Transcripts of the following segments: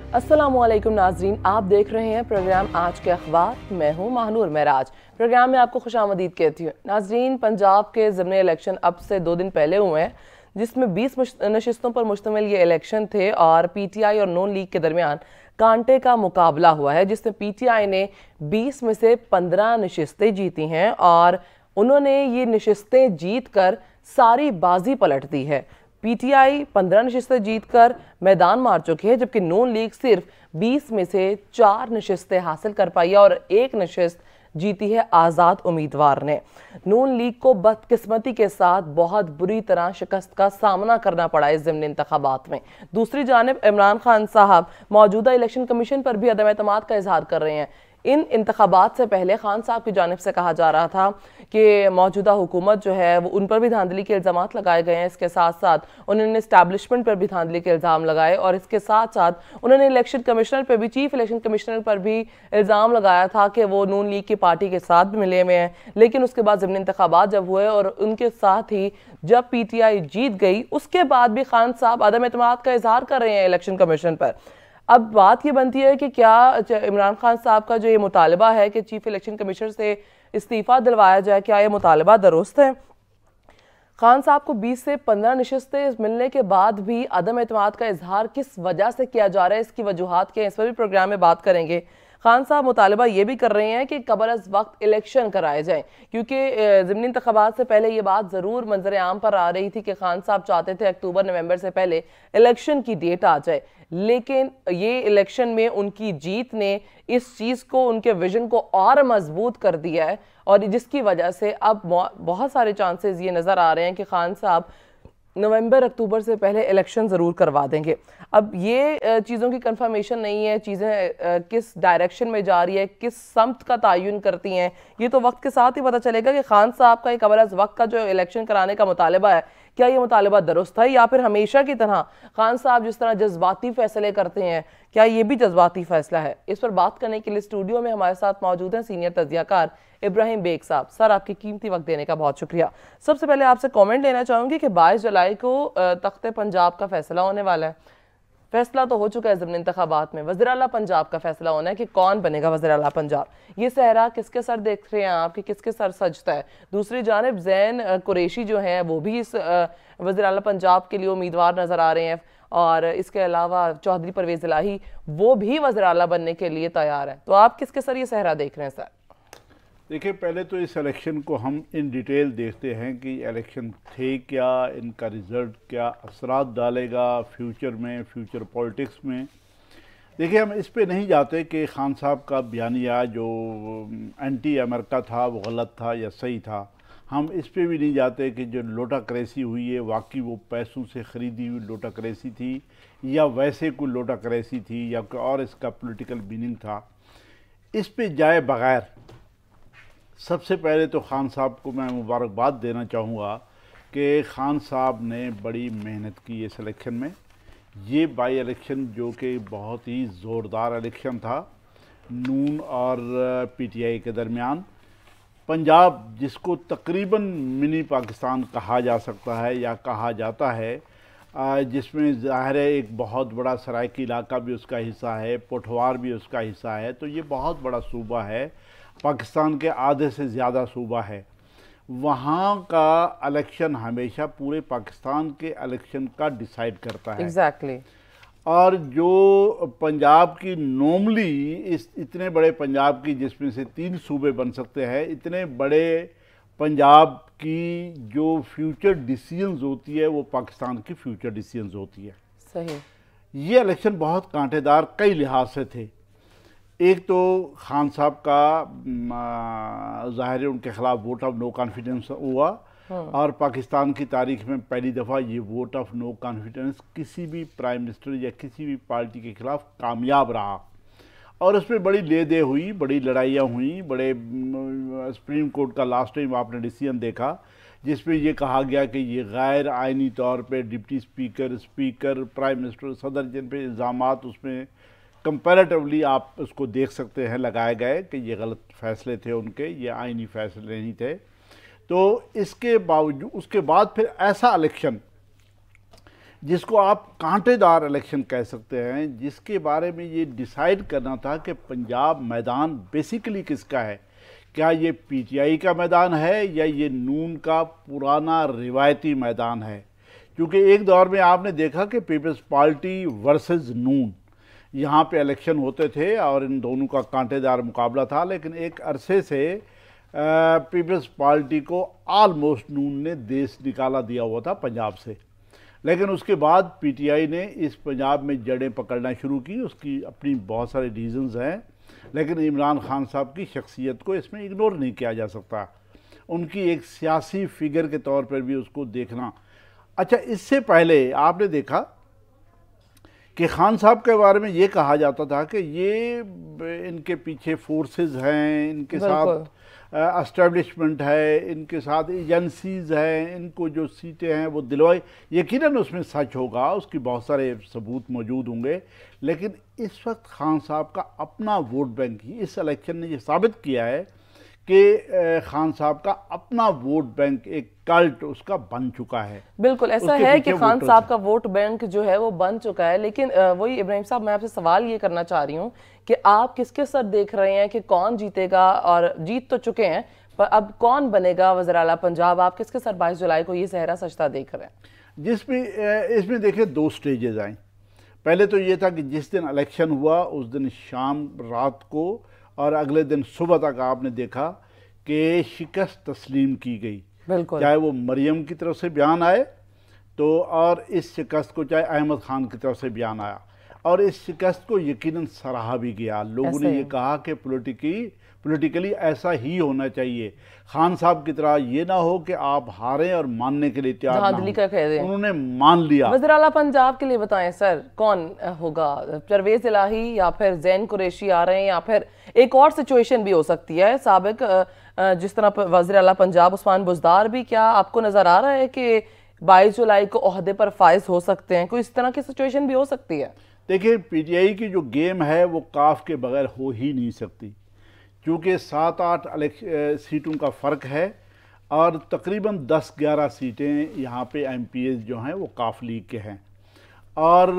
अस्सलामुअलैकुम नाजरीन, आप देख रहे हैं प्रोग्राम आज के अखबार। मैं हूं महानूर महराज। प्रोग्राम में आपको खुशामदीद कहती हूँ। नाजरीन, पंजाब के ज़िमनी इलेक्शन अब से 2 दिन पहले हुए हैं, जिसमें 20 नशिस्तों पर मुश्तमिल ये इलेक्शन थे और पीटीआई और नून लीग के दरमियान कांटे का मुकाबला हुआ है, जिसमें पीटीआई ने 20 में से 15 नशिस्तें जीती हैं और उन्होंने ये नशिस्तें जीत कर सारी बाजी पलट दी है। पीटीआई 15 नशिस्तें जीतकर मैदान मार चुकी है, जबकि नून लीग सिर्फ 20 में से 4 नशिस्तें हासिल कर पाई है और 1 नशिस्त जीती है आज़ाद उम्मीदवार ने। नून लीग को बदकिस्मती के साथ बहुत बुरी तरह शिकस्त का सामना करना पड़ा इस ज़िमनी इंतखाबात में। दूसरी जानिब इमरान खान साहब मौजूदा इलेक्शन कमीशन पर भी अदम एतमाद का इजहार कर रहे हैं। इन इंतखाबात से पहले खान साहब की जानिब से कहा जा रहा था कि मौजूदा हुकूमत जो है वो उन पर भी धांधली के इल्ज़ामात लगाए गए हैं। इसके साथ साथ उन्होंने इस्टेब्लिशमेंट पर भी धांधली के इल्ज़ाम लगाए और इसके साथ साथ उन्होंने इलेक्शन कमिश्नर पर भी, चीफ इलेक्शन कमिश्नर पर भी इल्ज़ाम लगाया था कि वो नून लीग की पार्टी के साथ भी मिले हुए हैं। लेकिन उसके बाद ज़िमनी इंतखाबात जब हुए और उनके साथ ही जब पीटीआई जीत गई, उसके बाद भी खान साहब अदम एतमाद का इजहार कर रहे हैं इलेक्शन कमीशन पर। अब बात ये बनती है कि क्या इमरान खान साहब का जो ये मुतालबा है कि चीफ इलेक्शन कमिश्नर से इस्तीफ़ा दिलवाया जाए, क्या ये मुतालबा दुरुस्त है? खान साहब को 20 से 15 नशिस्तें मिलने के बाद भी अदम एतमाद का इजहार किस वजह से किया जा रहा है, इसकी वजूहात क्या है, इस पर भी प्रोग्राम में बात करेंगे। खान साहब मुतालबा ये भी कर रहे हैं कि कबल अज़ वक्त इलेक्शन कराए जाएं, क्योंकि ज़िमनी इंतखाबात से पहले ये बात ज़रूर मंजर आम पर आ रही थी कि खान साहब चाहते थे अक्टूबर नवंबर से पहले इलेक्शन की डेट आ जाए। लेकिन ये इलेक्शन में उनकी जीत ने इस चीज़ को, उनके विजन को और मजबूत कर दिया है और जिसकी वजह से अब बहुत सारे चांसेस ये नज़र आ रहे हैं कि खान साहब नवंबर अक्टूबर से पहले इलेक्शन ज़रूर करवा देंगे। अब ये चीज़ों की कंफर्मेशन नहीं है, चीज़ें किस डायरेक्शन में जा रही है, किस समत का तयन करती हैं, ये तो वक्त के साथ ही पता चलेगा कि खान साहब का एक कबल अज़ वक्त का जो इलेक्शन कराने का मुतालबा है, क्या ये मुतालबा दुरुस्त है या फिर हमेशा की तरह खान साहब जिस तरह जज्बाती फैसले करते हैं, क्या ये भी जज्बाती फैसला है? इस पर बात करने के लिए स्टूडियो में हमारे साथ मौजूद हैं सीनियर तज्जियाकार इब्राहिम बेग साहब। सर, आपकी कीमती वक्त देने का बहुत शुक्रिया। सबसे पहले आपसे कमेंट लेना चाहूँगी कि 22 जुलाई को तख्ते पंजाब का फैसला होने वाला है। फैसला तो हो चुका है ज़िमनी इंतखाबात में, वज़ीर आला पंजाब का फैसला होना है कि कौन बनेगा वज़ीर आला पंजाब। ये सहरा किसके सर देख रहे हैं आप कि किसके सर सजता है? दूसरी जानिब ज़ैन कुरैशी जो हैं वो भी इस वज़ीर आला पंजाब के लिए उम्मीदवार नज़र आ रहे हैं और इसके अलावा चौधरी परवेज़ इलाही वो भी वज़ीर आला बनने के लिए तैयार है। तो आप किसके सर ये सहरा देख रहे हैं सर? देखिए, पहले तो इस इलेक्शन को हम इन डिटेल देखते हैं कि इलेक्शन थे क्या, इनका रिज़ल्ट क्या असरात डालेगा फ्यूचर में, फ्यूचर पॉलिटिक्स में। देखिए, हम इस पे नहीं जाते कि खान साहब का बयानिया जो एंटी अमेरिका था वो गलत था या सही था। हम इस पे भी नहीं जाते कि जो लोटा करेंसी हुई है वाकई वो पैसों से ख़रीदी हुई लोटा करेंसी थी या वैसे कोई लोटा करेंसी थी या कोई और इसका पॉलिटिकल मीनिंग था। इस पे जाए बग़ैर सबसे पहले तो खान साहब को मैं मुबारकबाद देना चाहूँगा कि खान साहब ने बड़ी मेहनत की इस इलेक्शन में। ये बाई इलेक्शन जो कि बहुत ही ज़ोरदार इलेक्शन था नून और पीटीआई के दरमियान। पंजाब जिसको तकरीबन मिनी पाकिस्तान कहा जा सकता है या कहा जाता है, जिसमें ज़ाहिर है एक बहुत बड़ा सराइकी इलाका भी उसका हिस्सा है, पोठवार भी उसका हिस्सा है, तो ये बहुत बड़ा सूबा है, पाकिस्तान के आधे से ज़्यादा सूबा है। वहाँ का इलेक्शन हमेशा पूरे पाकिस्तान के इलेक्शन का डिसाइड करता है। एग्जैक्टली। और जो पंजाब की नॉर्मली इस इतने बड़े पंजाब की जिसमें से 3 सूबे बन सकते हैं, इतने बड़े पंजाब की जो फ्यूचर डिसीजंस होती है वो पाकिस्तान की फ्यूचर डिसीजंस होती है। सही। ये इलेक्शन बहुत कांटेदार कई लिहाज से थे। एक तो खान साहब का ज़ाहिर है उनके खिलाफ वोट ऑफ नो कॉन्फिडेंस हुआ और पाकिस्तान की तारीख में पहली दफ़ा ये वोट ऑफ नो कॉन्फिडेंस किसी भी प्राइम मिनिस्टर या किसी भी पार्टी के खिलाफ कामयाब रहा और उसमें बड़ी ले दे हुई, बड़ी लड़ाइयाँ हुई, बड़े सुप्रीम कोर्ट का लास्ट टाइम आपने डिसीजन देखा जिसमें ये कहा गया कि ये गैर आइनी तौर पे डिप्टी स्पीकर, प्राइम मिनिस्टर, सदर जिन पे इल्ज़ामात उसमें कंपैरेटिवली आप उसको देख सकते हैं लगाए गए कि ये गलत फैसले थे उनके, ये आइनी फैसले नहीं थे। तो इसके बावजूद उसके बाद फिर ऐसा इलेक्शन जिसको आप कांटेदार इलेक्शन कह सकते हैं, जिसके बारे में ये डिसाइड करना था कि पंजाब मैदान बेसिकली किसका है, क्या ये पीटीआई का मैदान है या ये नून का पुराना रिवायती मैदान है। क्योंकि एक दौर में आपने देखा कि पीपल्स पार्टी वर्सेस नून यहाँ पे इलेक्शन होते थे और इन दोनों का कांटेदार मुकाबला था, लेकिन एक अरसे से पीपल्स पार्टी को ऑलमोस्ट नून ने देश निकाला दिया हुआ था पंजाब से। लेकिन उसके बाद पीटीआई ने इस पंजाब में जड़ें पकड़ना शुरू की। उसकी अपनी बहुत सारे रीजंस हैं, लेकिन इमरान खान साहब की शख्सियत को इसमें इग्नोर नहीं किया जा सकता। उनकी एक सियासी फिगर के तौर पर भी उसको देखना। अच्छा, इससे पहले आपने देखा कि खान साहब के बारे में ये कहा जाता था कि ये इनके पीछे फोर्सेस हैं, इनके साथ एस्टेब्लिशमेंट है, इनके साथ एजेंसीज हैं, इनको जो सीटें हैं वो दिलवाई। यकीनन उसमें सच होगा, उसकी बहुत सारे सबूत मौजूद होंगे, लेकिन इस वक्त खान साहब का अपना वोट बैंक ही इस इलेक्शन ने ये साबित किया है कि खान साहब का अपना वोट बैंक एक कल्ट उसका बन चुका है। बिल्कुल ऐसा है कि खान साहब का वोट बैंक जो है वो बन चुका है। लेकिन वही इब्राहिम साहब, मैं आपसे सवाल ये करना चाह रही हूँ कि आप किसके सर देख रहे हैं कि कौन जीतेगा, और जीत तो चुके हैं पर अब कौन बनेगा वज़ीर आला पंजाब? आप किसके सर 22 जुलाई को ये सहरा सजता देख रहे हैं? जिसमें इसमें देखिए दो स्टेजेस आए। पहले तो ये था कि जिस दिन इलेक्शन हुआ उस दिन शाम रात को और अगले दिन सुबह तक आपने देखा कि शिकस्त तस्लीम की गई, चाहे वो मरियम की तरफ से बयान आए तो, और इस शिकस्त को चाहे अहमद खान की तरफ से बयान आया, और इस शिकस्त को यकीनन सराहा भी गया। लोगों ने ये कहा कि पॉलिटिकली ऐसा ही होना चाहिए। खान साहब की तरह ये ना हो कि आप हारें और मानने के लिए तैयार ना हो। उन्होंने मान लिया। वज़ीर आला पंजाब के लिए बताएं सर, कौन होगा? परवेज इलाही या फिर जैन कुरैशी आ रहे हैं, या फिर एक और सिचुएशन भी हो सकती है साबिक जिस तरह वज़ीर आला पंजाब उस्मान बुज़दार भी, क्या आपको नजर आ रहा है कि 22 जुलाई को ओहदे पर फाइज हो सकते हैं? कोई इस तरह की सिचुएशन भी हो सकती है? देखिए, पीटीआई की जो गेम है वो काफ के बगैर हो ही नहीं सकती, क्योंकि 7-8 सीटों का फ़र्क है और तकरीबन 10-11 सीटें यहाँ पे एमपीएस जो हैं वो काफ लीग के हैं। और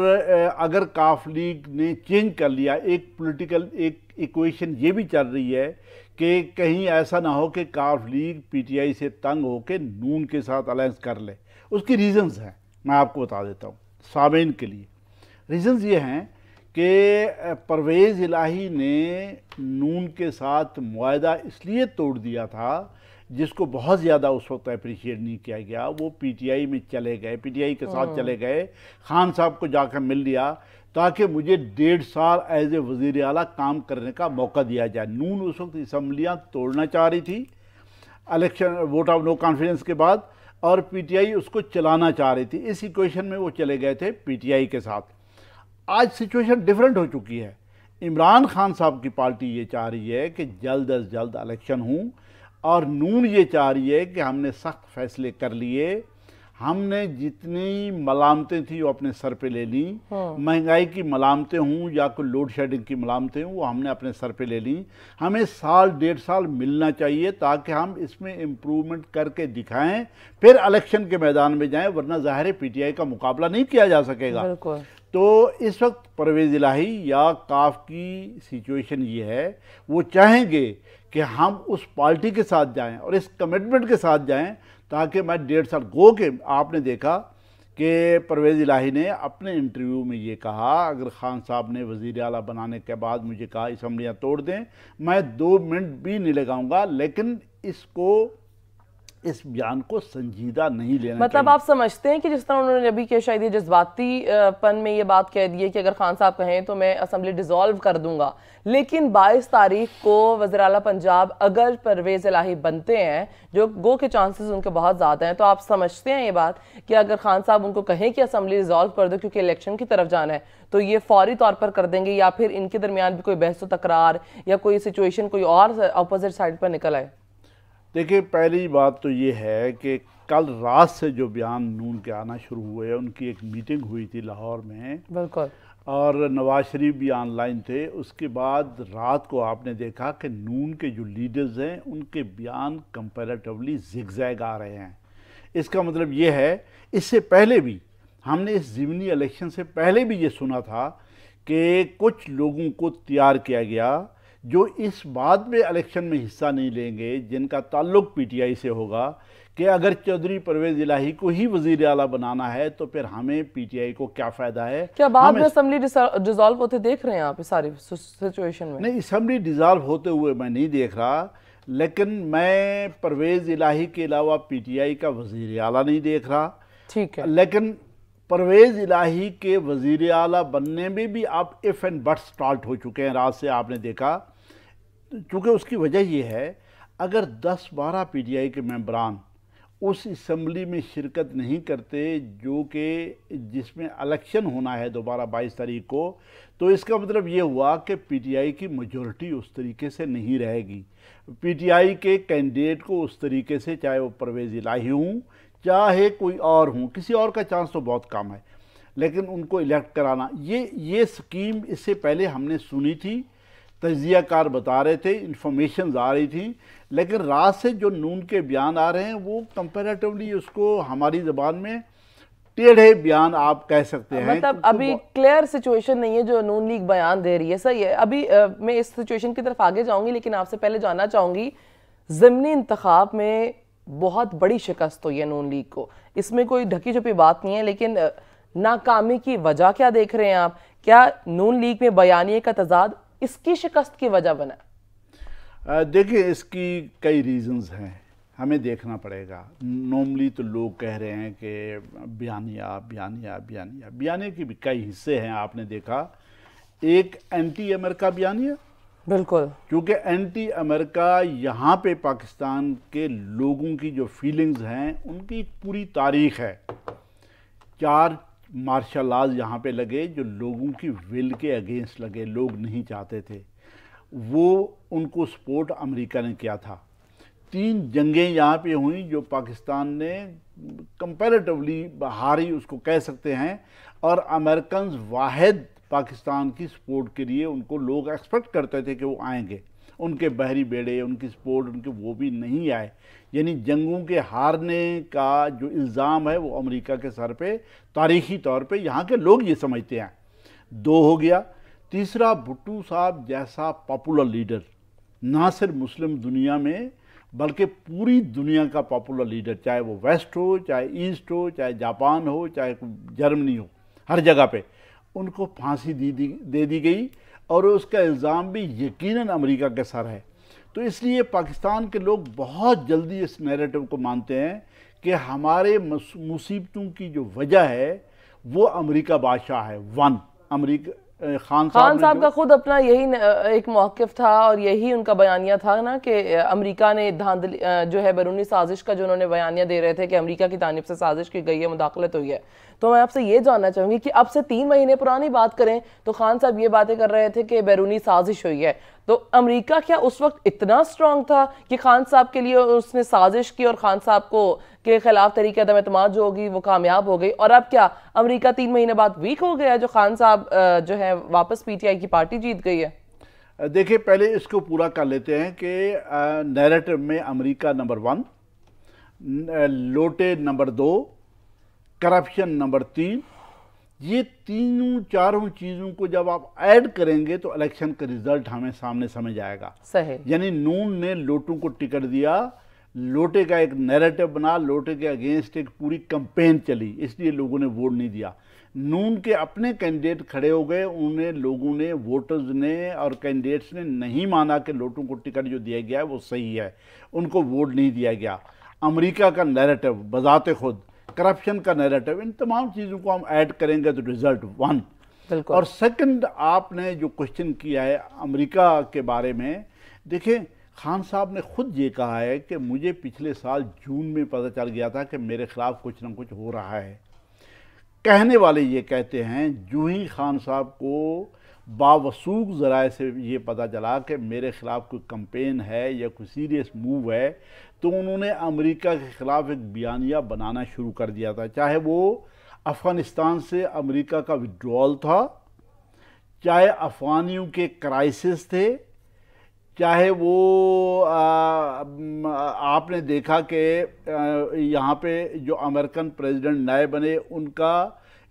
अगर काफ लीग ने चेंज कर लिया, एक पॉलिटिकल एक इक्वेशन ये भी चल रही है कि कहीं ऐसा ना हो कि काफ लीग पीटीआई से तंग होकर नून के साथ अलायंस कर ले। उसकी रीज़न्स हैं, मैं आपको बता देता हूँ सामीन के लिए। रीज़न्स ये हैं कि परवेज़ इलाही ने नून के साथ मुआहदा इसलिए तोड़ दिया था, जिसको बहुत ज़्यादा उस वक्त अप्रिशिएट नहीं किया गया। वो पीटीआई में चले गए, पीटीआई के साथ चले गए, खान साहब को जाकर मिल लिया ताकि मुझे 1.5 साल एज ए वज़ीर आला काम करने का मौका दिया जाए। नून उस वक्त असम्बलियाँ तोड़ना चाह रही थी election vote of no confidence के बाद, और पीटीआई उसको चलाना चाह रही थी। इस इक्वेशन में वो चले गए थे पीटीआई के साथ। आज सिचुएशन डिफरेंट हो चुकी है। इमरान खान साहब की पार्टी ये चाह रही है कि जल्द अज जल्द इलेक्शन हों, और नून ये चाह रही है कि हमने सख्त फैसले कर लिए, हमने जितनी मलामतें थी वो अपने सर पे ले ली। महंगाई की मलामतें हों या कोई लोड शेडिंग की मलामतें हों, वो हमने अपने सर पे ले ली। हमें 1.5 साल मिलना चाहिए ताकि हम इसमें इम्प्रूवमेंट करके दिखाएं, फिर इलेक्शन के मैदान में जाएं, वरना ज़ाहिर है पीटीआई का मुकाबला नहीं किया जा सकेगा। तो इस वक्त परवेज़ इलाही या काफ की सिचुएशन ये है, वो चाहेंगे कि हम उस पार्टी के साथ जाएं और इस कमिटमेंट के साथ जाएं ताकि मैं 1.5 साल गो के। आपने देखा कि परवेज़ इलाही ने अपने इंटरव्यू में ये कहा, अगर खान साहब ने वज़ीर आला बनाने के बाद मुझे कहा असम्बलियाँ तोड़ दें, मैं 2 मिनट भी नहीं लगाऊंगा, लेकिन इस बयान को संजीदा नहीं लेना मतलब चाहिए। आप समझते हैं कि जिस तरह उन्होंने अभी के शायद ये जज्बाती पन में ये बात कह दी है कि अगर खान साहब कहें तो मैं असेंबली डिसॉल्व कर दूंगा, लेकिन 22 तारीख को वज़ीर आला पंजाब अगर परवेज़ इलाही बनते हैं, जो गो के चांसेस उनके बहुत ज़्यादा हैं, तो आप समझते हैं ये बात कि अगर खान साहब उनको कहें कि असेंबली डिसॉल्व कर दो क्योंकि इलेक्शन की तरफ जाना है, तो ये फौरी तौर पर कर देंगे, या फिर इनके दरमियान भी कोई बहस तकरार या कोई सिचुएशन कोई और अपोजिट साइड पर निकल आए? देखिए, पहली बात तो ये है कि कल रात से जो बयान नून के आना शुरू हुए, उनकी एक मीटिंग हुई थी लाहौर में, बिल्कुल, और नवाज शरीफ भी ऑनलाइन थे। उसके बाद रात को आपने देखा कि नून के जो लीडर्स हैं उनके बयान कंपैरेटिवली ज़िगज़ैग आ रहे हैं। इसका मतलब ये है, इससे पहले भी हमने इस ज़िमनी इलेक्शन से पहले भी ये सुना था कि कुछ लोगों को तैयार किया गया जो इस बात में इलेक्शन में हिस्सा नहीं लेंगे, जिनका ताल्लुक पीटीआई से होगा कि अगर चौधरी परवेज़ इलाही को ही वज़ीर आला बनाना है तो फिर हमें पीटीआई को क्या फ़ायदा है। क्या बाद में असेंबली डिसॉल्व होते देख रहे हैं आप इस सारी सिचुएशन में? नहीं, असेंबली डिसॉल्व होते हुए मैं नहीं देख रहा, लेकिन मैं परवेज़ इलाही के अलावा पीटीआई का वज़ीर आला नहीं देख रहा। ठीक है, लेकिन परवेज़ इलाही के वज़ीर आला बनने में भी अब इफ़ एंड बट स्टार्ट हो चुके हैं। रात से आपने देखा, चूँकि उसकी वजह यह है अगर 10-12 पीटीआई के मेंबरान उस असम्बली में शिरकत नहीं करते जो कि जिसमें इलेक्शन होना है दोबारा 22 तारीख को, तो इसका मतलब ये हुआ कि पीटीआई की मेजॉरिटी उस तरीके से नहीं रहेगी। पीटीआई के कैंडिडेट को उस तरीके से, चाहे वो परवेज़ इलाही हूँ चाहे कोई और हूँ, किसी और का चांस तो बहुत कम है, लेकिन उनको इलेक्ट कराना, ये स्कीम इससे पहले हमने सुनी थी, तज्जियाकार बता रहे थे, इंफॉर्मेशन आ रही थी, लेकिन रात से जो नून के बयान आ रहे हैं वो कंपैरेटिवली उसको हमारी ज़बान में टेढ़े बयान आप कह सकते हैं। मतलब अभी क्लियर सिचुएशन नहीं है जो नून लीग बयान दे रही है। सही है, अभी मैं इस सिचुएशन की तरफ आगे जाऊंगी, लेकिन आपसे पहले जानना चाहूंगी, ज़िमनी इंतखाब में बहुत बड़ी शिकस्त हुई है नून लीग को, इसमें कोई ढकी छुपी बात नहीं है, लेकिन नाकामी की वजह क्या देख रहे हैं आप? क्या नून लीग में बयानिए का तजाद इसकी शिकस्त की वजह बना? देखिए, इसकी कई रीजंस हैं, हमें देखना पड़ेगा। नॉर्मली तो लोग कह रहे हैं कि बयानिया बयानिया बयानिया, बयानिया के भी कई हिस्से हैं। आपने देखा एक एंटी अमेरिका बयानिया, बिल्कुल, क्योंकि एंटी अमेरिका यहाँ पे पाकिस्तान के लोगों की जो फीलिंग्स हैं उनकी पूरी तारीख है। 4 मार्शल लॉज यहाँ पे लगे जो लोगों की विल के अगेंस्ट लगे, लोग नहीं चाहते थे, वो उनको सपोर्ट अमेरिका ने किया था। 3 जंगें यहाँ पे हुई जो पाकिस्तान ने कंपैरेटिवली हारी उसको कह सकते हैं, और अमेरिकन वाहिद पाकिस्तान की सपोर्ट के लिए उनको लोग एक्सपेक्ट करते थे कि वो आएंगे, उनके बहरी बेड़े, उनकी सपोर्ट, उनके वो भी नहीं आए। यानी जंगों के हारने का जो इल्ज़ाम है वो अमेरिका के सर पे तारीख़ी तौर पे यहाँ के लोग ये समझते हैं। 2 हो गया। तीसरा, भुट्टो साहब जैसा पॉपुलर लीडर, ना सिर्फ मुस्लिम दुनिया में बल्कि पूरी दुनिया का पॉपुलर लीडर, चाहे वो वेस्ट हो, चाहे ईस्ट हो, चाहे जापान हो, चाहे जर्मनी हो, हर जगह पे उनको फांसी दे दी गई, और उसका इल्ज़ाम भी यकीनन अमेरिका के सर है। तो इसलिए पाकिस्तान के लोग बहुत जल्दी इस नैरेटिव को मानते हैं कि हमारे मुसीबतों की जो वजह है वो अमेरिका बादशाह है। अमेरिका खान साहब का खुद अपना यही एक मौक़िफ़ था और यही उनका बयानिया था ना कि अमेरिका ने धांधली जो है बैरूनी साजिश का जो उन्होंने बयानिया दे रहे थे कि अमेरिका की जानिब से साजिश की गई है, मुदाखलत हुई है। तो मैं आपसे ये जानना चाहूँगी कि अब से 3 महीने पुरानी बात करें तो खान साहब ये बातें कर रहे थे कि बैरूनी साजिश हुई है, तो अमेरिका क्या उस वक्त इतना स्ट्रांग था कि खान साहब के लिए उसने साजिश की और खान साहब को के खिलाफ तरीके अदम एतमाद जो होगी वो कामयाब हो गई? और अब क्या अमेरिका 3 महीने बाद वीक हो गया जो खान साहब जो है वापस पीटीआई की पार्टी जीत गई है? देखिए, पहले इसको पूरा कर लेते हैं कि नैरेटिव में अमेरिका नंबर 1, लोटे नंबर 2, करप्शन नंबर 3, ये तीनों चारों चीज़ों को जब आप ऐड करेंगे तो इलेक्शन का रिजल्ट हमें सामने समझ आएगा। सही, यानी नून ने लोटों को टिकट दिया, लोटे का एक नैरेटिव बना, लोटे के अगेंस्ट एक पूरी कैंपेन चली, इसलिए लोगों ने वोट नहीं दिया। नून के अपने कैंडिडेट खड़े हो गए, उन्हें लोगों ने, वोटर्स ने और कैंडिडेट्स ने नहीं माना कि लोटों को टिकट जो दिया गया है वो सही है, उनको वोट नहीं दिया गया। अमेरिका का नैरेटिव बजाते खुद, करप्शन का नैरेटिव, इन तमाम चीज़ों को हम ऐड करेंगे तो रिजल्ट 1। और सेकंड, आपने जो क्वेश्चन किया है अमेरिका के बारे में, देखिए खान साहब ने खुद ये कहा है कि मुझे पिछले साल जून में पता चल गया था कि मेरे खिलाफ कुछ ना कुछ हो रहा है। कहने वाले ये कहते हैं जो ही खान साहब को बावसूख ज़राए से ये पता चला कि मेरे ख़िलाफ़ कोई कैंपेन है या कोई सीरियस मूव है, तो उन्होंने अमेरिका के ख़िलाफ़ एक बयानिया बनाना शुरू कर दिया था। चाहे वो अफ़गानिस्तान से अमेरिका का विड्रॉल था, चाहे अफ़गानियों के क्राइसिस थे, चाहे वो आपने देखा कि यहाँ पे जो अमेरिकन प्रेसिडेंट नए बने उनका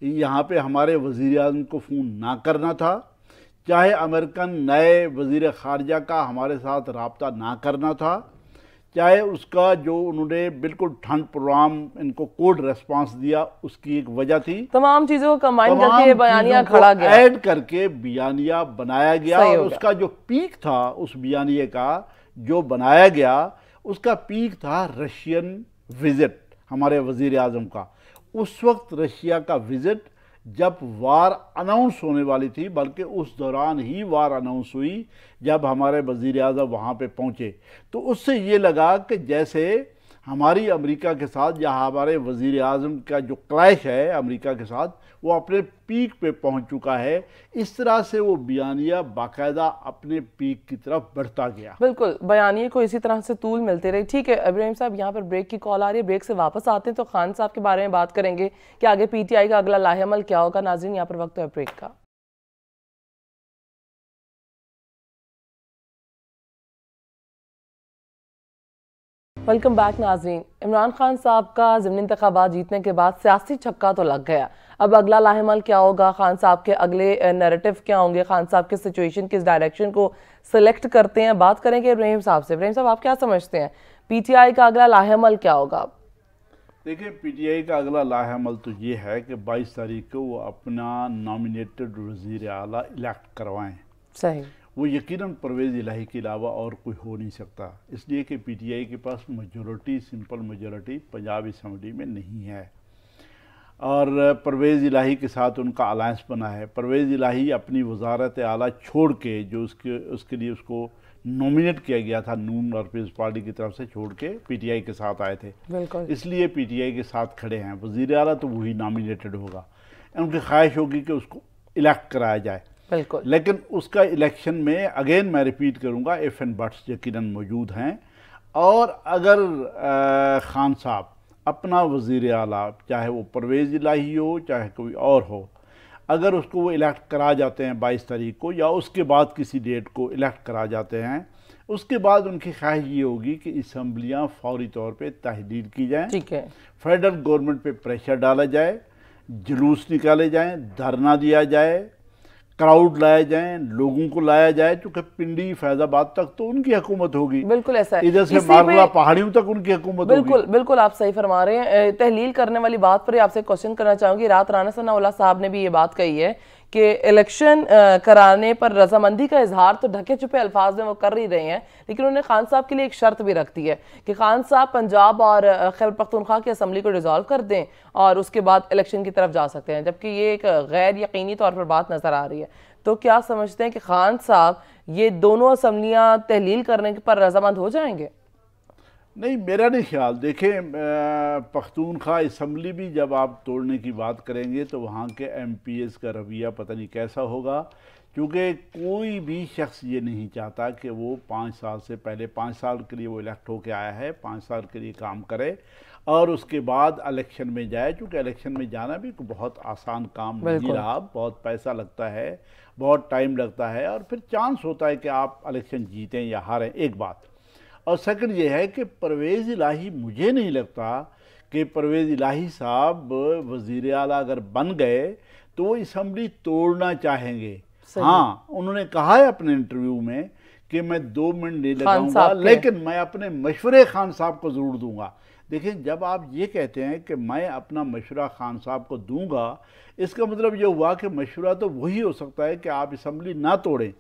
यहाँ पे हमारे वज़ीर आज़म को फ़ोन ना करना था, चाहे अमेरिकन नए वज़ीर ख़ारजा का हमारे साथ रब्ता ना करना था, चाहे उसका जो उन्होंने बिल्कुल ठंड प्रोग्राम इनको कोड रेस्पॉन्स दिया उसकी एक वजह थी। तमाम चीज़ों को कंबाइन करके बयानिया खड़ा गया, ऐड करके बयानिया बनाया गया। और उसका जो पीक था उस बयानिए का जो बनाया गया उसका पीक था रशियन विजिट हमारे वज़ीर आज़म का। उस वक्त रशिया का विजिट जब वार अनाउंस होने वाली थी, बल्कि उस दौरान ही वार अनाउंस हुई जब हमारे वज़ीर आज़म वहाँ पे पहुँचे। तो उससे ये लगा कि जैसे हमारी अमेरिका के साथ या हमारे वज़ीर आज़म का जो क्लैश है अमेरिका के साथ वो अपने पीक पे पहुँच चुका है। इस तरह से वो बयानिया बाकायदा अपने पीक की तरफ बढ़ता गया। बिल्कुल, बयानिए को इसी तरह से तूल मिलती रही। ठीक है इब्राहिम साहब, यहाँ पर ब्रेक की कॉल आ रही है, ब्रेक से वापस आते हैं तो खान साहब के बारे में बात करेंगे कि आगे PTI का अगला लाहेअमल क्या होगा। नाज़रीन, यहाँ पर वक्त है ब्रेक का। वेलकम बैक नाज़रीन। इमरान खान साहब का ज़िमनी इंतखाबात जीतने के बाद सियासी छक्का तो लग गया, अब अगला लाहेअमल क्या होगा, खान साहब के अगले नैरेटिव क्या होंगे, खान साहब के सिचुएशन किस डायरेक्शन को सिलेक्ट करते हैं, बात करेंगे इब्राहिम साहब से। इब्राहिम साहब, आप क्या समझते हैं PTI का अगला लाहेअमल क्या होगा? देखिए, PTI का अगला लाहेअमल तो ये है कि 22 तारीख को वो अपना नॉमिनेटेड वज़ीर आला इलेक्ट करवाएं। सही, वो यकीनन परवेज़ इलाही के अलावा और कोई हो नहीं सकता, इसलिए कि PTI के पास majority, simple majority Punjab assembly में नहीं है और परवेज़ इलाही के साथ उनका अलायंस बना है। परवेज़ इलाही अपनी वजारत आला छोड़ के जो उसके लिए उसको नॉमिनेट किया गया था नून और पीपल्स पार्टी की तरफ से, छोड़ के PTI के साथ आए थे, इसलिए PTI के साथ खड़े हैं। वज़ीर आला तो वही नॉमिनेटेड होगा, उनकी ख्वाहिश होगी कि उसको इलेक्ट कराया जाए। बिल्कुल, लेकिन उसका इलेक्शन में अगेन मैं रिपीट करूंगा, इफ़ एंड बट्स यकीनन मौजूद हैं। और अगर खान साहब अपना वज़ीर आला, चाहे वो परवेज़ इलाही हो चाहे कोई और हो, अगर उसको वो इलेक्ट करा जाते हैं 22 तारीख को या उसके बाद किसी डेट को इलेक्ट करा जाते हैं, उसके बाद उनकी ख्वाहिश ये होगी कि असम्बलियाँ फौरी तौर पे तहलील की जाएँ, ठीक है, फेडरल गवर्नमेंट पे प्रेशर डाला जाए, जुलूस निकाले जाएँ, धरना दिया जाए, क्राउड लाया जाए, लोगों को लाया जाए, क्योंकि पिंडी फैजाबाद तक तो उनकी हुकूमत होगी। बिल्कुल ऐसा है, इधर से मारला पहाड़ियों तक उनकी हुकूमत होगी। बिल्कुल बिल्कुल, आप सही फरमा रहे हैं। तहलील करने वाली बात पर आपसे क्वेश्चन करना चाहूंगी। रात राना सनाउल्लाह साहब ने भी ये बात कही है कि इलेक्शन कराने पर रजामंदी का इजहार तो ढके छुपे अल्फाज में वो कर ही रहे हैं, लेकिन उन्होंने खान साहब के लिए एक शर्त भी रख दी है कि खान साहब पंजाब और खैबर पख्तूनख्वा की असम्बली को डिसॉल्व कर दें और उसके बाद इलेक्शन की तरफ जा सकते हैं, जबकि ये एक गैर यकीनी तौर पर बात नजर आ रही है। तो क्या समझते हैं कि खान साहब ये दोनों असम्बलियां तहलील करने पर रजामंद हो जाएंगे? नहीं, मेरा नहीं ख्याल। देखें, पख्तूनख्वा असम्बली भी जब आप तोड़ने की बात करेंगे तो वहाँ के MPs का रवैया पता नहीं कैसा होगा, क्योंकि कोई भी शख्स ये नहीं चाहता कि वो 5 साल से पहले, 5 साल के लिए वो इलेक्ट होकर आया है, 5 साल के लिए काम करे और उसके बाद इलेक्शन में जाए, क्योंकि इलेक्शन में जाना भी बहुत आसान काम नहीं रहा, बहुत पैसा लगता है, बहुत टाइम लगता है और फिर चांस होता है कि आप इलेक्शन जीतें या हारें, एक बात। और सेकंड ये है कि परवेज़ इलाही, मुझे नहीं लगता कि परवेज़ इलाही साहब वज़ीर आला अगर बन गए तो वो असम्बली तोड़ना चाहेंगे। हाँ, उन्होंने कहा है अपने इंटरव्यू में कि मैं 2 मिनट नहीं लगाऊंगा, लेकिन मैं अपने मशवरे खान साहब को ज़रूर दूंगा। देखिए, जब आप ये कहते हैं कि मैं अपना मशवरा खान साहब को दूंगा, इसका मतलब ये हुआ कि मशवरा तो वही हो सकता है कि आप असम्बली ना तोड़ें।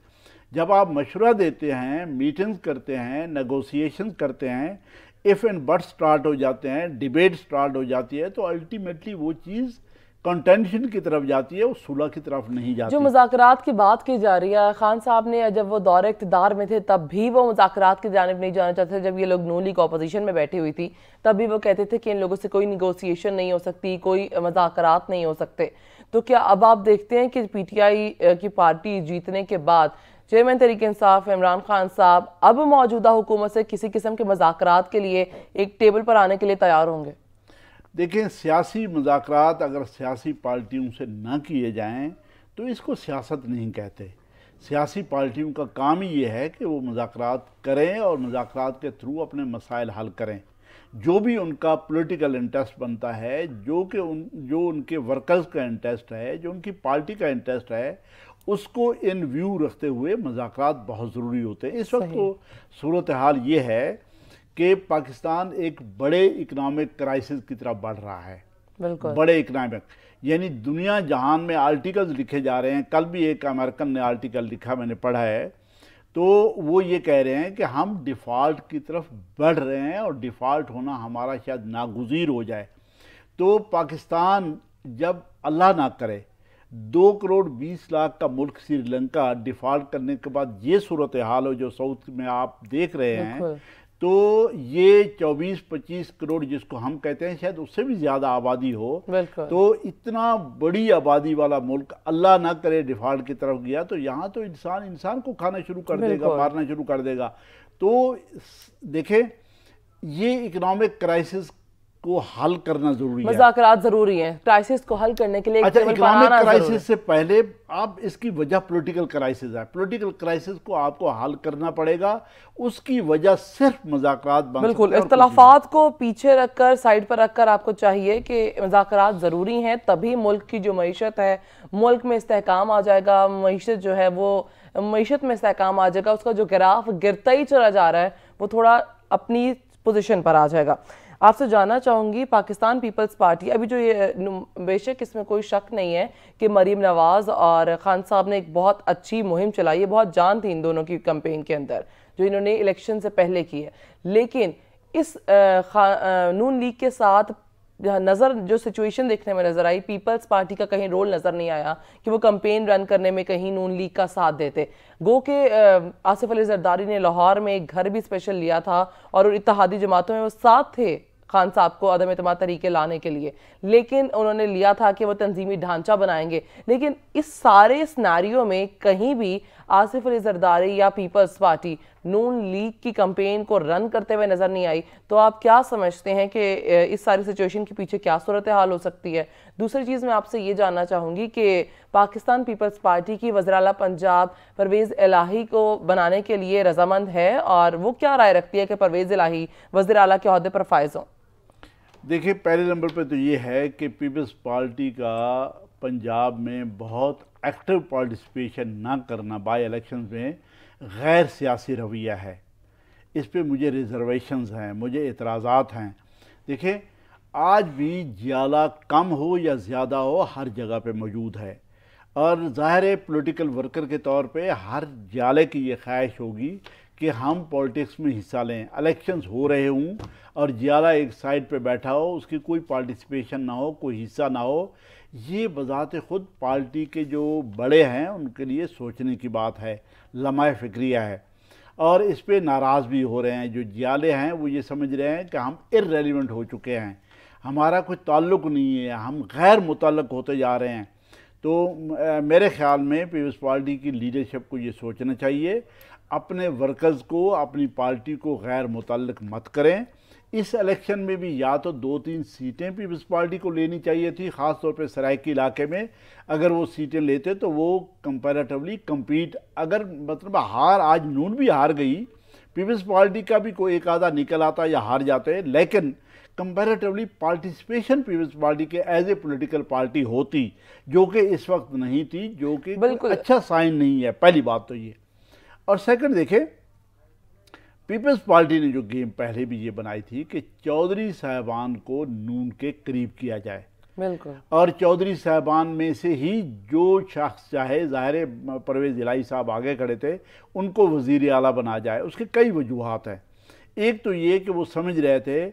जब आप मशवरा देते हैं, मीटिंग्स करते हैं, नेगोशिएशन करते हैं, इफ़ एंड बट स्टार्ट हो जाते हैं, डिबेट स्टार्ट हो जाती है, तो अल्टीमेटली वो चीज़ कंटेंशन की तरफ जाती है, वो सुलह की तरफ नहीं जाती। जो मुज़ाकरात की बात की जा रही है, खान साहब ने जब वो दौरे इक़्तिदार में थे तब भी वो मुज़ाकरात की जानिब नहीं जाना चाहते। जब ये लोग नून लीग अपोजिशन में बैठी हुई थी तब भी वो कहते थे कि इन लोगों से कोई निगोसिएशन नहीं हो सकती, कोई मुज़ाकरात नहीं हो सकते। तो क्या अब आप देखते हैं कि PTI की पार्टी जीतने के बाद चेयरमैन तहरीक इंसाफ इमरान खान साहब अब मौजूदा हुकूमत से किसी किस्म के मुज़ाकरात के लिए एक टेबल पर आने के लिए तैयार होंगे? देखें, सियासी मुज़ाकरात अगर सियासी पार्टियों से ना किए जाएं तो इसको सियासत नहीं कहते। सियासी पार्टियों का काम ही ये है कि वो मुज़ाकरात करें और मुज़ाकरात के थ्रू अपने मसाइल हल करें। जो भी उनका पॉलिटिकल इंटरेस्ट बनता है, जो उनके वर्कर्स का इंटरेस्ट है, जो उनकी पार्टी का इंटरेस्ट है, उसको इन व्यू रखते हुए मुज़ाकरात बहुत ज़रूरी होते हैं। इस वक्त तो सूरत हाल ये है कि पाकिस्तान एक बड़े इकनॉमिक क्राइसिस की तरफ बढ़ रहा है। बिल्कुल। बड़े इकनॉमिक, यानी दुनिया जहान में आर्टिकल्स लिखे जा रहे हैं। कल भी एक अमेरिकन ने आर्टिकल लिखा, मैंने पढ़ा है, तो वो ये कह रहे हैं कि हम डिफ़ॉल्ट की तरफ बढ़ रहे हैं और डिफ़ॉल्ट होना हमारा शायद नागुज़ीर हो जाए। तो पाकिस्तान जब अल्लाह ना करे 2 करोड़ 20 लाख का मुल्क श्रीलंका डिफ़ॉल्ट करने के बाद ये सूरत हाल हो जो साउथ में आप देख रहे हैं, तो ये 24-25 करोड़ जिसको हम कहते हैं, शायद उससे भी ज़्यादा आबादी हो, तो इतना बड़ी आबादी वाला मुल्क अल्लाह ना करे डिफ़ॉल्ट की तरफ गया, तो यहाँ तो इंसान को खाना शुरू कर देगा, मारना शुरू कर देगा। तो देखें, ये इकोनॉमिक क्राइसिस को हल करना जरूरी है, मुज़ाकरात जरूरी हैं क्राइसिस को हल करने के लिए। अच्छा, इकोनॉमिक क्राइसिस से पहले आप इसकी वजह पॉलिटिकल क्राइसिस है। पॉलिटिकल क्राइसिस को आपको हल करना पड़ेगा, उसकी वजह सिर्फ मुज़ाकरात बन सकते हैं। बिल्कुल, इख्तलाफात को पीछे रखकर, साइड पर रखकर आपको चाहिए कि मुज़ाकरात ज़रूरी हैं, तभी मुल्क की जो मईशत है, मुल्क में इस्तेहकाम आ जाएगा। मईशत जो है वो मईशत में इस्तेहकाम आ जाएगा, उसका जो ग्राफ गिरता ही चला जा रहा है वो थोड़ा अपनी पोजीशन पर आ जाएगा। आपसे जानना चाहूँगी, पाकिस्तान पीपल्स पार्टी, अभी जो ये बेशक इसमें कोई शक नहीं है कि मरीम नवाज़ और खान साहब ने एक बहुत अच्छी मुहिम चलाई है, बहुत जान थी इन दोनों की कैंपेन के अंदर जो इन्होंने इलेक्शन से पहले की है। लेकिन इस नून लीग के साथ जो सिचुएशन देखने में नजर आई, पीपल्स पार्टी का कहीं रोल नजर नहीं आया कि वो कैंपेन रन करने में कहीं नून लीग का साथ देते। गो के आसिफ अली जरदारी ने लाहौर में एक घर भी स्पेशल लिया था और इत्तेहादी जमातों में वो साथ थे खान साहब को अदम एतमाद तरीके लाने के लिए, लेकिन उन्होंने लिया था कि वो तंजीमी ढांचा बनाएंगे। लेकिन इस सारे सिनेरियो में कहीं भी आसिफ अली जरदारी या पीपल्स पार्टी नून लीग की कैंपेन को रन करते हुए नजर नहीं आई। तो आप क्या समझते हैं कि इस सारी सिचुएशन के पीछे क्या सूरत हाल हो सकती है? दूसरी चीज़ मैं आपसे ये जानना चाहूँगी कि पाकिस्तान पीपल्स पार्टी की वज़ीर आला पंजाब परवेज़ इलाही को बनाने के लिए रजामंद है, और वो क्या राय रखती है कि परवेज़ इलाही वज़ीर आला के ओहदे पर फायज हों? देखिए, पहले नंबर पे तो ये है कि पीपल्स पार्टी का पंजाब में बहुत एक्टिव पार्टिसिपेशन ना करना बाई इलेक्शंस में गैर सियासी रवैया है। इस पे मुझे रिजर्वेशंस हैं, मुझे एतराज़ात हैं। देखिए, आज भी जियाला कम हो या ज़्यादा हो, हर जगह पे मौजूद है, और ज़ाहिर है पॉलिटिकल वर्कर के तौर पे हर जियाले की ये ख्वाहिश होगी कि हम पॉलिटिक्स में हिस्सा लें। इलेक्शंस हो रहे हों और जियाला एक साइड पे बैठा हो, उसकी कोई पार्टिसिपेशन ना हो, कोई हिस्सा ना हो, ये बज़ाते ख़ुद पार्टी के जो बड़े हैं उनके लिए सोचने की बात है, लम्हा फ़िक्रिया है। और इस पे नाराज़ भी हो रहे हैं। जो जियाले हैं वो ये समझ रहे हैं कि हम इर्रेलेवेंट हो चुके हैं, हमारा कोई ताल्लुक़ नहीं है, हम गैर मुतल्लक़ होते जा रहे हैं। तो मेरे ख़्याल में पीपल्स पार्टी की लीडरशिप को ये सोचना चाहिए, अपने वर्कर्स को, अपनी पार्टी को गैर मुतल्लिक़ मत करें। इस इलेक्शन में भी या तो 2-3 सीटें पीपल्स पार्टी को लेनी चाहिए थी, ख़ास तौर पे सराइकी इलाके में। अगर वो सीटें लेते तो वो कंपैरेटिवली कम्पीट, अगर मतलब हार, आज नून भी हार गई, पीपल्स पार्टी का भी कोई एक आधा निकल आता या हार जाते, लेकिन कंपैरेटिवली पार्टिसिपेशन पीपल्स पार्टी के एज ए पॉलिटिकल पार्टी होती, जो कि इस वक्त नहीं थी, जो कि अच्छा साइन नहीं है। पहली बात तो ये। और सेकंड, देखें, पीपल्स पार्टी ने जो गेम पहले भी ये बनाई थी कि चौधरी साहबान को नून के करीब किया जाए, बिल्कुल, और चौधरी साहबान में से ही जो शख्स चाहे, ज़ाहिर परवेज़ इलाही साहब आगे खड़े थे, उनको वज़ीर आला बना जाए। उसके कई वजूहात हैं। एक तो ये कि वो समझ रहे थे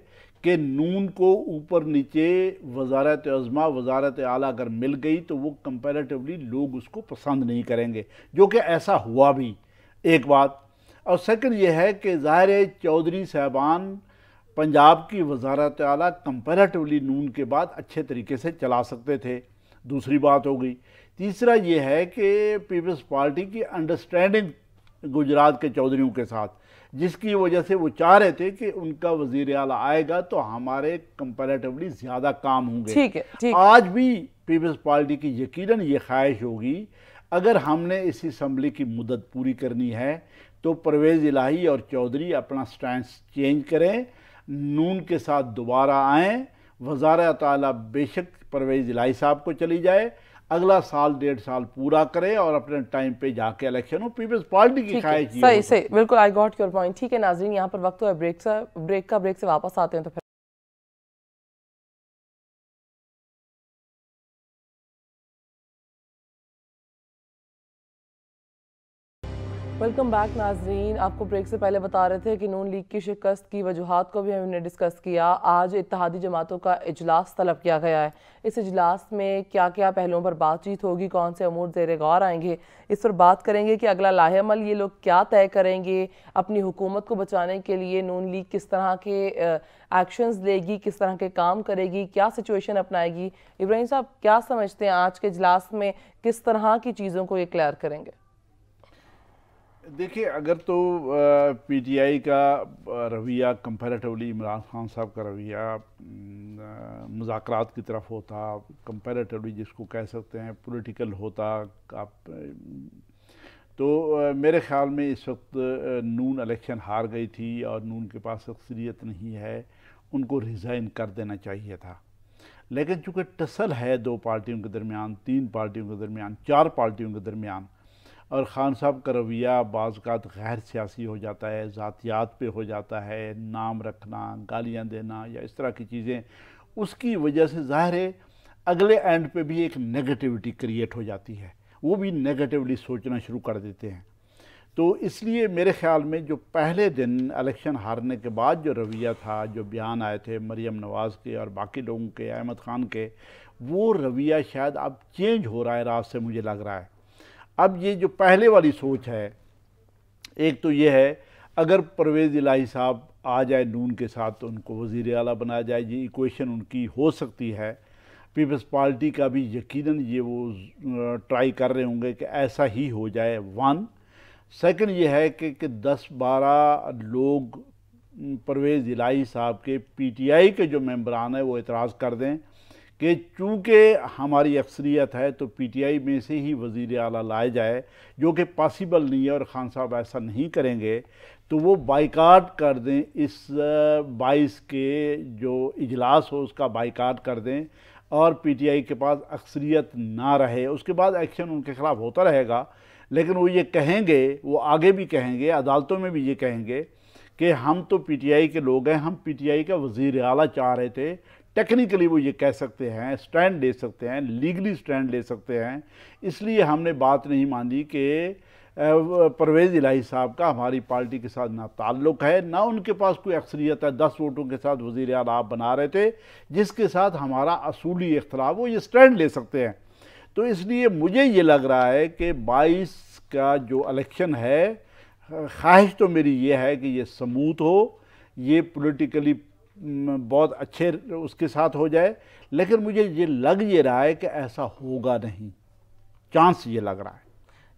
कि नून को ऊपर नीचे वज़ारत अज़्मा, वज़ारत आला अगर मिल गई तो वो कंपैरेटिवली लोग उसको पसंद नहीं करेंगे, जो कि ऐसा हुआ भी, एक बात। और सेकंड ये है कि ज़ाहिर चौधरी साहबान पंजाब की वज़ारत आला कंपैरेटिवली नून के बाद अच्छे तरीके से चला सकते थे, दूसरी बात हो गई। तीसरा ये है कि पीपल्स पार्टी की अंडरस्टैंडिंग गुजरात के चौधरियों के साथ, जिसकी वजह से वो चाह रहे थे कि उनका वज़ीर आला आएगा तो हमारे कंपैरेटिवली ज़्यादा काम होंगे। ठीक है। आज भी पीपल्स पार्टी की यकीनन ये ख्वाहिश होगी, अगर हमने इस असम्बली की मुद्दत पूरी करनी है तो परवेज़ इलाही और चौधरी अपना स्टैंड चेंज करें, नून के साथ दोबारा आएँ, वज़ारत आला बेशक परवेज़ इलाही साहब को चली जाए, अगला साल 1.5 साल पूरा करे और अपने टाइम पे जाके इलेक्शन हो। पीपल्स पार्टी की ख्वाहिश ये सही सही, बिल्कुल, आई गॉट योर पॉइंट। ठीक है नाजरीन, यहाँ पर वक्त हुआ ब्रेक से वापस आते हैं तो फिर वेलकम बैक नाजरीन। आपको ब्रेक से पहले बता रहे थे कि नून लीग की शिकस्त की वजूहात को भी हमने डिस्कस किया। आज इत्तेहादी जमातों का इजलास तलब किया गया है। इस इजलास में क्या क्या पहलुओं पर बातचीत होगी, कौन से अमूर ज़ेर गौर आएंगे, इस पर बात करेंगे कि अगला लाहेअमल ये लोग क्या तय करेंगे, अपनी हुकूमत को बचाने के लिए नून लीग किस तरह के एक्शंस लेगी, किस तरह के काम करेगी, क्या सिचुएशन अपनाएगी। इब्राहिम साहब, क्या समझते हैं आज के इजलास में किस तरह की चीज़ों को ये क्लियर करेंगे? देखिए, अगर तो पीटीआई का रवैया कंपैरेटिवली इमरान खान साहब का रवैया मुज़ाकरात की तरफ होता, कंपैरेटिवली जिसको कह सकते हैं पॉलिटिकल होता, आप तो मेरे ख्याल में इस वक्त नून इलेक्शन हार गई थी और नून के पास अक्सरियत नहीं है, उनको रिज़ाइन कर देना चाहिए था। लेकिन चूँकि टसल है 2 पार्टियों के दरमियान, 3 पार्टियों के दरमियान, 4 पार्टियों के दरमियान, और ख़ान साहब का रवैया बाज़ात गैर सियासी हो जाता है, ज़ातियात पे हो जाता है, नाम रखना, गालियाँ देना या इस तरह की चीज़ें, उसकी वजह से ज़ाहिर है अगले एंड पे भी एक नेगेटिविटी क्रिएट हो जाती है, वो भी नेगेटिवली सोचना शुरू कर देते हैं। तो इसलिए मेरे ख़्याल में जो पहले दिन इलेक्शन हारने के बाद जो रवैया था, जो बयान आए थे मरियम नवाज़ के और बाकी लोगों के, अहमद ख़ान के, वो रवैया शायद अब चेंज हो रहा है रात से, मुझे लग रहा है। अब ये जो पहले वाली सोच है, एक तो ये है अगर परवेज़ इलाही साहब आ जाए नून के साथ तो उनको वज़ीर आला बनाया जाए, ये इक्वेशन उनकी हो सकती है। पीपल्स पार्टी का भी यकीनन ये वो ट्राई कर रहे होंगे कि ऐसा ही हो जाए। 1 सेकंड ये है कि 10-12 लोग परवेज़ इलाही साहब के पीटीआई के जो मेंबरान हैं वो एतराज़ कर दें कि चूँकि हमारी अक्सरियत है तो पीटीआई में से ही वज़ीर आला लाया जाए, जो कि पॉसिबल नहीं है और ख़ान साहब ऐसा नहीं करेंगे, तो वो बाइकाट कर दें, इस 22 के जो इजलास हो उसका बाइकाट कर दें और पीटीआई के पास अक्सरियत ना रहे। उसके बाद एक्शन उनके ख़िलाफ़ होता रहेगा, लेकिन वो ये कहेंगे, वो आगे भी कहेंगे, अदालतों में भी ये कहेंगे कि हम तो पीटीआई के लोग हैं, हम पीटीआई का वज़ीर आला चाह रहे थे। टेक्निकली वो ये कह सकते हैं, स्टैंड ले सकते हैं, लीगली स्टैंड ले सकते हैं, इसलिए हमने बात नहीं मानी कि परवेज़ इलाही साहब का हमारी पार्टी के साथ ना ताल्लुक़ है, ना उनके पास कोई अक्सरियत है। 10 वोटों के साथ वज़ीर आला आप बना रहे थे, जिसके साथ हमारा असूली इख्तिलाफ, वो ये स्टैंड ले सकते हैं। तो इसलिए मुझे ये लग रहा है कि 22 का जो इलेक्शन है, ख्वाहिश तो मेरी ये है कि ये स्मूथ हो, ये पॉलिटिकली बहुत अच्छे उसके साथ हो जाए, लेकिन मुझे ये लग ये रहा है कि ऐसा होगा नहीं, चांस ये लग रहा है।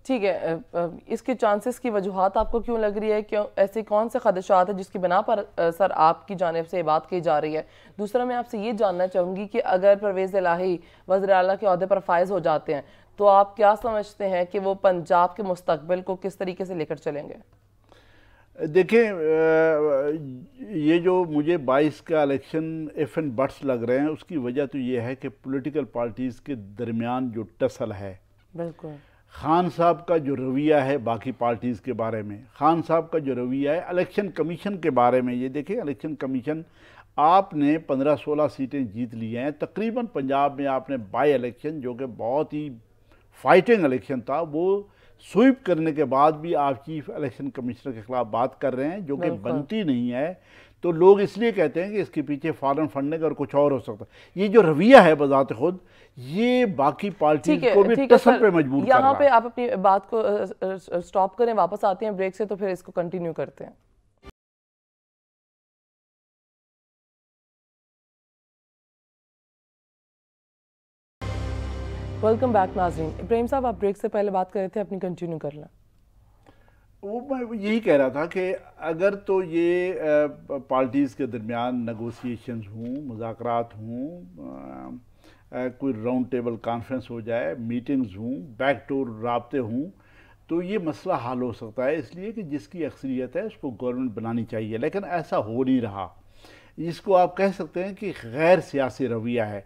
ठीक है, इसके चांसेस की वजूहात आपको क्यों लग रही है, क्यों ऐसे कौन से खदशात है जिसकी बिना पर सर आपकी जानिब से बात की जा रही है? दूसरा, मैं आपसे ये जानना चाहूँगी कि अगर परवेज़ इलाही वज़ीर आला के ओहदे पर फायज हो जाते हैं तो आप क्या समझते हैं कि वो पंजाब के मुस्तकबिल को किस तरीके से लेकर चलेंगे? देखिए, ये जो मुझे 22 का इलेक्शन इफ एंड बट्स लग रहे हैं, उसकी वजह तो ये है कि पॉलिटिकल पार्टीज़ के दरमियान जो टसल है, बिल्कुल, ख़ान साहब का जो रवैया है बाकी पार्टीज़ के बारे में, ख़ान साहब का जो रवैया है इलेक्शन कमीशन के बारे में, ये देखिए इलेक्शन कमीशन, आपने 15-16 सीटें जीत ली हैं तकरीबन। पंजाब में आपने बाई इलेक्शन, जो कि बहुत ही फाइटिंग इलेक्शन था, वो स्वीप करने के बाद भी आप चीफ इलेक्शन कमिश्नर के खिलाफ बात कर रहे हैं, जो कि बनती नहीं है। तो लोग इसलिए कहते हैं कि इसके पीछे फॉरेन फंडिंग और कुछ और हो सकता है। ये जो रवैया है बजाते खुद, ये बाकी पार्टी को भी टसल पे मजबूर कर रहा है। यहाँ पे आप अपनी बात को स्टॉप करें, वापस आते हैं ब्रेक से, तो फिर इसको कंटिन्यू करते हैं। वेलकम बैक नाज़रीन। इब्राहिम साहब, आप ब्रेक से पहले बात कर रहे थे, अपनी कंटिन्यू कर लें। वो मैं यही कह रहा था कि अगर तो ये पार्टीज़ के दरमियान नेगोशिएशंस हों, मुज़ाकरात हों, कोई राउंड टेबल कॉन्फ्रेंस हो जाए, मीटिंग्स हों, बैक डोर राब्ते हों, तो ये मसला हल हो सकता है। इसलिए कि जिसकी अक्सरियत है उसको गवर्नमेंट बनानी चाहिए, लेकिन ऐसा हो नहीं रहा। जिसको आप कह सकते हैं कि गैर सियासी रवैया है।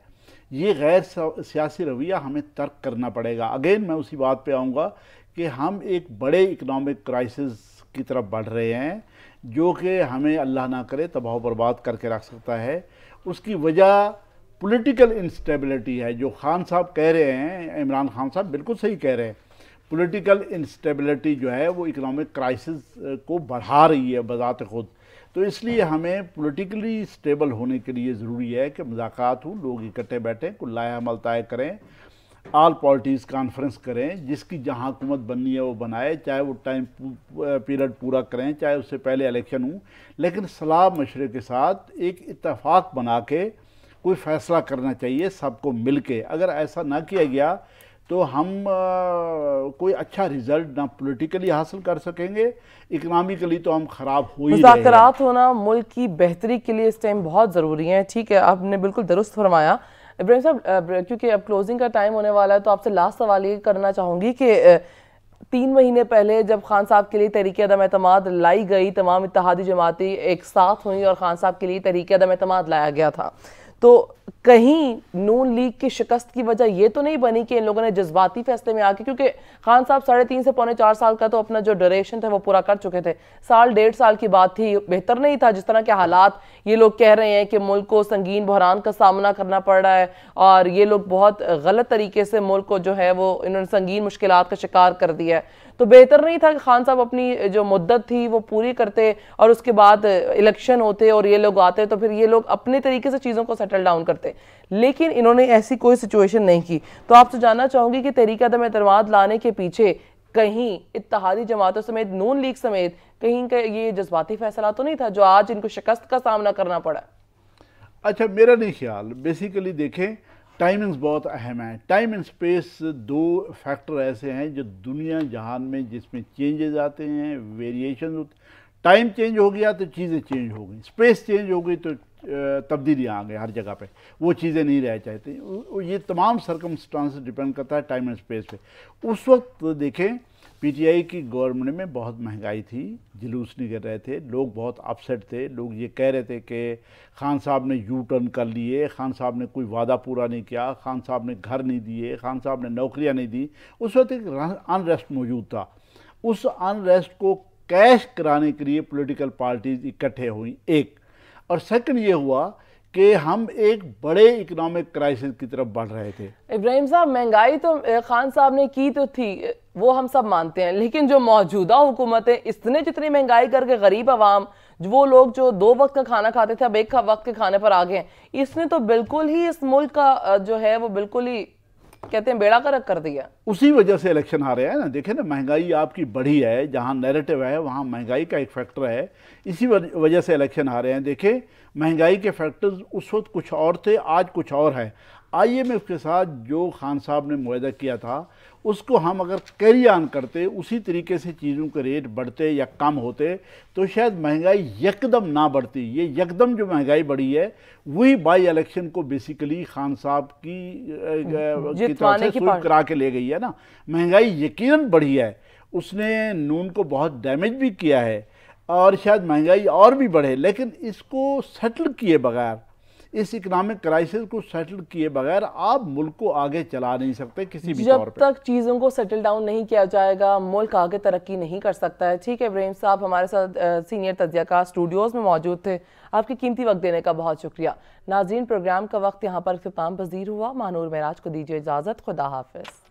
ये गैर सियासी रवैया हमें तर्क करना पड़ेगा। अगेन मैं उसी बात पे आऊँगा कि हम एक बड़े इकोनॉमिक क्राइसिस की तरफ बढ़ रहे हैं, जो कि हमें अल्लाह ना करे तबाह बर्बाद करके रख सकता है। उसकी वजह पॉलिटिकल इंस्टेबिलिटी है। जो खान साहब कह रहे हैं, इमरान खान साहब बिल्कुल सही कह रहे हैं, पॉलिटिकल इंस्टेबिलिटी जो है वो इकोनॉमिक क्राइसिस को बढ़ा रही है बज़ात खुद। तो इसलिए हमें पॉलिटिकली स्टेबल होने के लिए ज़रूरी है कि मुज़ाकरात हो, लोग इकट्ठे बैठें, कुल लाया अमल तय करें, ऑल पार्टीज़ कॉन्फ्रेंस करें, जिसकी जहां हुकूमत बननी है वो बनाए, चाहे वो टाइम पीरियड पूरा करें, चाहे उससे पहले इलेक्शन हो, लेकिन सलाह मशवरे के साथ एक इत्तेफाक बना के कोई फ़ैसला करना चाहिए सबको मिल के। अगर ऐसा ना किया गया तो हम कोई अच्छा रिजल्ट ना पॉलिटिकली हासिल कर सकेंगे, इकोनॉमिकली तो हम ख़राब हो ही रहे हैं। मुज़ाकरात होना मुल्क की बेहतरी के लिए इस टाइम बहुत ज़रूरी है। ठीक है, आपने बिल्कुल दुरुस्त फरमाया इब्राहिम साहब। क्योंकि अब क्लोजिंग का टाइम होने वाला है, तो आपसे लास्ट सवाल ये करना चाहूँगी कि 3 महीने पहले जब खान साहब के लिए तहरीक अदम एतमाद लाई गई, तमाम इत्तेहादी जमाती एक साथ हुई और खान साहब के लिए तहरीक अदम एतमाद लाया गया था, तो कहीं नून लीग की शिकस्त की वजह ये तो नहीं बनी कि इन लोगों ने जज्बाती फैसले में आके, क्योंकि खान साहब 3.5 से पौने 4 साल का तो अपना जो ड्यूरेशन था वो पूरा कर चुके थे, 1.5 साल की बात थी। बेहतर नहीं था जिस तरह के हालात ये लोग कह रहे हैं कि मुल्क को संगीन बहरान का सामना करना पड़ रहा है और ये लोग बहुत गलत तरीके से मुल्क को जो है वो इन्होंने संगीन मुश्किलात का शिकार कर दिया है। तो बेहतर नहीं था कि खान साहब अपनी जो मुद्दत थी वो पूरी करते और उसके बाद इलेक्शन होते और ये लोग आते, तो फिर ये लोग अपने तरीके से चीज़ों को सेटल डाउन करते, लेकिन इन्होंने ऐसी कोई सिचुएशन नहीं की। तो आपसे जानना चाहूँगी कि तहरीक अदम एतमाद लाने के पीछे कहीं इत्तेहादी जमातों समेत, नून लीग समेत, कहीं का ये जज्बाती फैसला तो नहीं था जो आज इनको शिकस्त का सामना करना पड़ा? अच्छा, मेरा नहीं ख्याल। बेसिकली देखें, टाइमिंग्स बहुत अहम है। टाइम एंड स्पेस 2 फैक्टर ऐसे हैं जो दुनिया जहान में जिसमें चेंजेस आते हैं, वेरिएशन होते। टाइम चेंज हो गया तो चीज़ें चेंज हो गई, स्पेस चेंज हो गई तो तब्दीलियाँ आ गई हर जगह पे, वो चीज़ें नहीं रह चाहती। ये तमाम सर्कमस्टांसेस डिपेंड करता है टाइम एंड स्पेस पे। उस वक्त देखें, पीटीआई की गवर्नमेंट में बहुत महंगाई थी, जुलूस निकल रहे थे, लोग बहुत अपसेट थे। लोग ये कह रहे थे कि खान साहब ने यू टर्न कर लिए, खान साहब ने कोई वादा पूरा नहीं किया, खान साहब ने घर नहीं दिए, खान साहब ने नौकरियां नहीं दी। उस वक्त एक अनरेस्ट मौजूद था। उस अनरेस्ट को कैश कराने के लिए पॉलिटिकल पार्टीज इकट्ठे हुई, एक। और सेकंड ये हुआ कि हम एक बड़े इकोनॉमिक क्राइसिस की तरफ बढ़ रहे थे। इब्राहिम साहब, महंगाई तो खान साहब ने की तो थी, वो हम सब मानते हैं, लेकिन जो मौजूदा हुकूमत है, इसने जितनी महंगाई करके गरीब आवाम, वो लोग जो 2 वक्त का खाना खाते थे अब 1 वक्त के खाने पर आ गए, इसने तो बिल्कुल ही इस मुल्क का जो है वो बिल्कुल ही कहते हैं बेड़ा गर्क कर दिया। उसी वजह से इलेक्शन हारे हैं ना। देखें ना, महंगाई आपकी बढ़ी है, जहां नैरेटिव है वहां महंगाई का एक फैक्टर है, इसी वजह से इलेक्शन हारे हैं। देखें, महंगाई के फैक्टर्स उस वक्त कुछ और थे, आज कुछ और है। IMF के साथ जो खान साहब ने मुआहदा किया था, उसको हम अगर कैरी ऑन करते, उसी तरीके से चीज़ों के रेट बढ़ते या कम होते, तो शायद महंगाई यकदम ना बढ़ती। ये यकदम जो महंगाई बढ़ी है वही बाई इलेक्शन को बेसिकली खान साहब की तरफ से स्वीप करा के ले गई है ना। महंगाई यकीनन बढ़ी है, उसने नून को बहुत डैमेज भी किया है और शायद महंगाई और भी बढ़े, लेकिन इसको सेटल किए बगैर, इस इकोनॉमिक क्राइसिस को सेटल किए बगैर आप मुल्क को आगे चला नहीं सकते किसी भी तौर पे। जब तक चीज़ों को सेटल डाउन नहीं किया जाएगा, मुल्क आगे तरक्की नहीं कर सकता है। ठीक है इब्राहिम साहब, हमारे साथ सीनियर तज्ज़ियाकार स्टूडियोज़ में मौजूद थे, आपकी कीमती वक्त देने का बहुत शुक्रिया। नाज़रीन, प्रोग्राम का वक्त यहाँ पर इख्तिताम पज़ीर हुआ। महानूर महराज को दीजिए इजाज़त। खुदा हाफिज़।